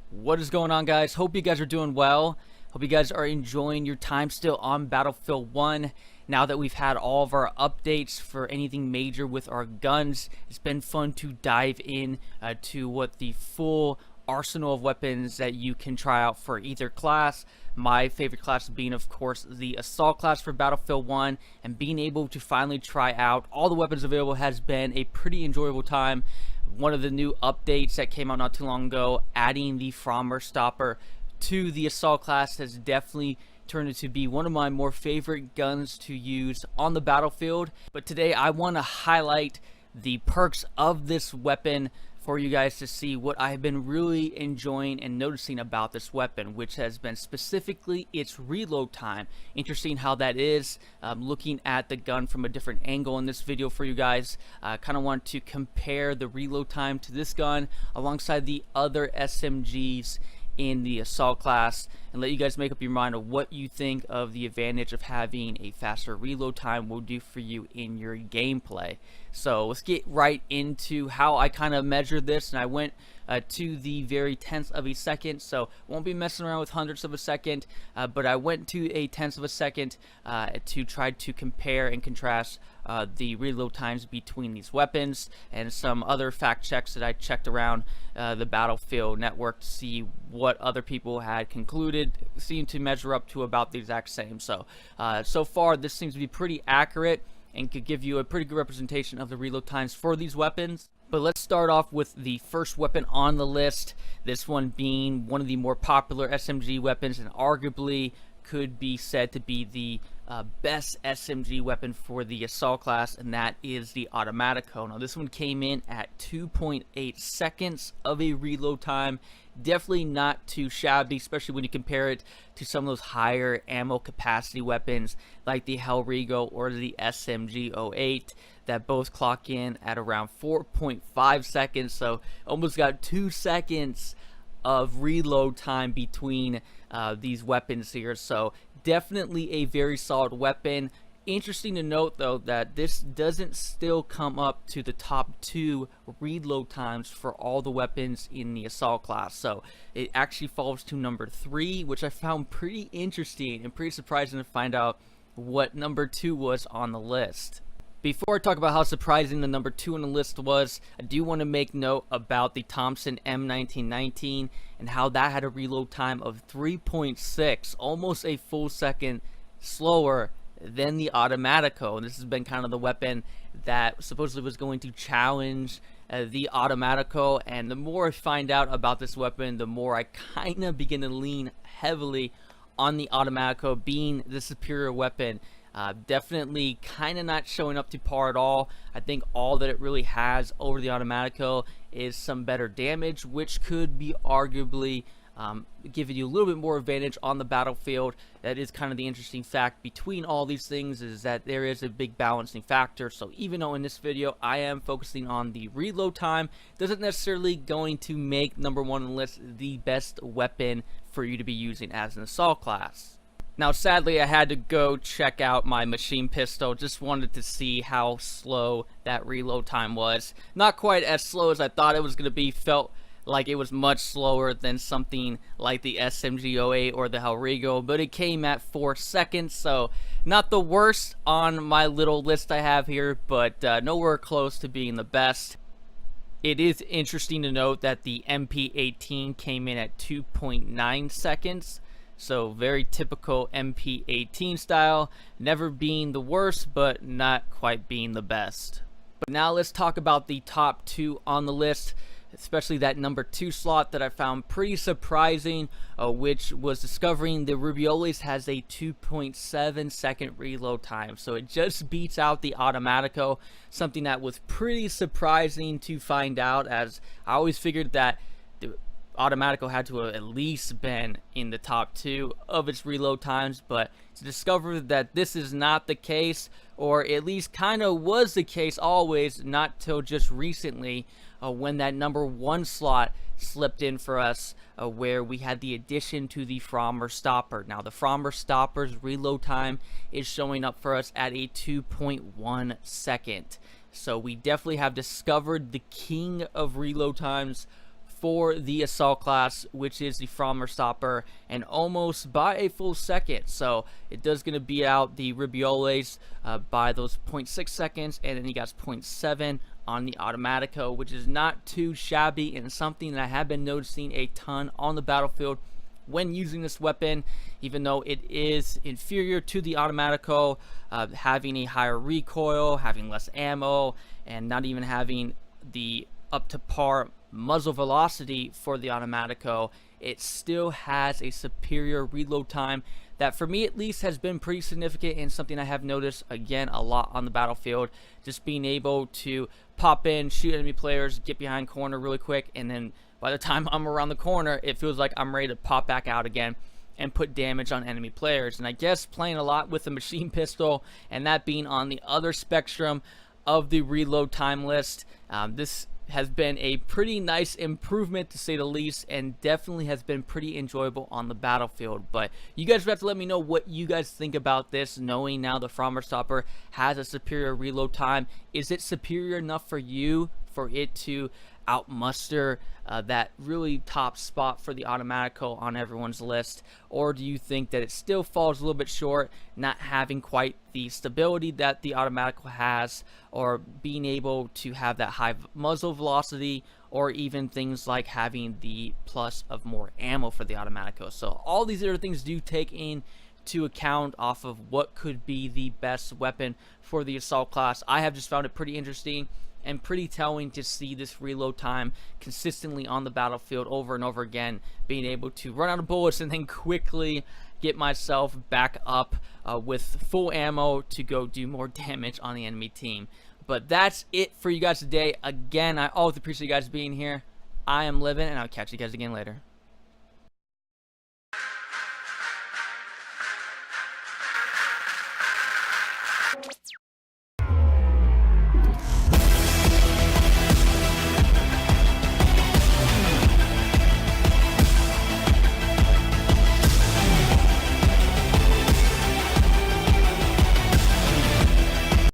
What is going on, guys? Hope you guys are doing well. Hope you guys are enjoying your time still on Battlefield 1. Now that we've had all of our updates for anything major with our guns, it's been fun to dive in to what the full arsenal of weapons that you can try out for either class. My favorite class being, of course, the Assault class for Battlefield 1, and being able to finally try out all the weapons available has been a pretty enjoyable time. One of the new updates that came out not too long ago, adding the Frommer Stopper to the Assault class, has definitely turned it to be one of my more favorite guns to use on the battlefield. But today I want to highlight the perks of this weapon for you guys to see what I have been really enjoying and noticing about this weapon, which has been specifically its reload time. Interesting how that is. Looking at the gun from a different angle in this video for you guys. Kind of want to compare the reload time to this gun alongside the other SMGs in the Assault class, and let you guys make up your mind of what you think of the advantage of having a faster reload time will do for you in your gameplay. So let's get right into how I kind of measured this, and I went to the very tenths of a second, so won't be messing around with hundredths of a second, but I went to a tenth of a second to try to compare and contrast the reload times between these weapons, and some other fact checks that I checked around the Battlefield network to see what other people had concluded seemed to measure up to about the exact same. So so far this seems to be pretty accurate and could give you a pretty good representation of the reload times for these weapons. But let's start off with the first weapon on the list, this one being one of the more popular SMG weapons and arguably could be said to be the best SMG weapon for the Assault class, and that is the Automatico. Now this one came in at 2.8 seconds of a reload time. Definitely not too shabby, especially when you compare it to some of those higher ammo capacity weapons like the Hellriegel or the SMG-08 that both clock in at around 4.5 seconds. So almost got 2 seconds of reload time between these weapons here. So definitely a very solid weapon. Interesting to note though that this doesn't still come up to the top 2 reload times for all the weapons in the Assault class. So it actually falls to number 3, which I found pretty interesting and pretty surprising to find out what number 2 was on the list. Before I talk about how surprising the number 2 on the list was, I do want to make note about the Thompson M1919 and how that had a reload time of 3.6, almost a full second slower than the Automatico. And this has been kind of the weapon that supposedly was going to challenge the Automatico, and the more I find out about this weapon, the more I kind of begin to lean heavily on the Automatico being the superior weapon. Definitely kind of not showing up to par at all. I think all that it really has over the Automatico is some better damage, which could be arguably giving you a little bit more advantage on the battlefield. That is kind of the interesting fact between all these things, is that there is a big balancing factor. So even though in this video I am focusing on the reload time, doesn't necessarily going to make number 1 on the list the best weapon for you to be using as an Assault class. Now sadly I had to go check out my machine pistol, just wanted to see how slow that reload time was. Not quite as slow as I thought it was going to be, felt like it was much slower than something like the SMG-08 or the Hellriegel, but it came at 4 seconds, so not the worst on my little list I have here, but nowhere close to being the best. It is interesting to note that the MP18 came in at 2.9 seconds. So very typical MP18 style, never being the worst, but not quite being the best. But now let's talk about the top 2 on the list, especially that number 2 slot that I found pretty surprising, which was discovering the Rubiales has a 2.7 second reload time. So it just beats out the Automatico, something that was pretty surprising to find out, as I always figured that the Automatico had to have at least been in the top 2 of its reload times, but to discover that this is not the case, or at least kind of was the case always, not till just recently when that number 1 slot slipped in for us, where we had the addition to the Frommer Stopper. Now the Frommer Stopper's reload time is showing up for us at a 2.1 second. So we definitely have discovered the king of reload times for the assault class, which is the Frommer Stopper, and almost by a full second. So it does going to beat out the Ribioles by those 0.6 seconds, and then he got 0.7 on the Automatico, which is not too shabby and something that I have been noticing a ton on the battlefield when using this weapon, even though it is inferior to the Automatico, having a higher recoil, having less ammo, and not even having the up to par muzzle velocity for the Automatico. It still has a superior reload time that, for me at least, has been pretty significant and something I have noticed again a lot on the battlefield. Just being able to pop in, shoot enemy players, get behind corner really quick, and then by the time I'm around the corner, it feels like I'm ready to pop back out again and put damage on enemy players. And I guess playing a lot with the machine pistol, and that being on the other spectrum of the reload time list, this has been a pretty nice improvement, to say the least, and definitely has been pretty enjoyable on the battlefield. But you guys have to let me know what you guys think about this, knowing now the Frommer Stopper has a superior reload time. Is it superior enough for you for it to outmuster that really top spot for the Automatico on everyone's list? Or do you think that it still falls a little bit short, not having quite the stability that the Automatico has, or being able to have that high muzzle velocity, or even things like having the plus of more ammo for the Automatico? So all these other things do take into account off of what could be the best weapon for the assault class. I have just found it pretty interesting and pretty telling to see this reload time consistently on the battlefield over and over again, being able to run out of bullets and then quickly get myself back up with full ammo to go do more damage on the enemy team. But that's it for you guys today. Again, I always appreciate you guys being here. I am Living, and I'll catch you guys again later.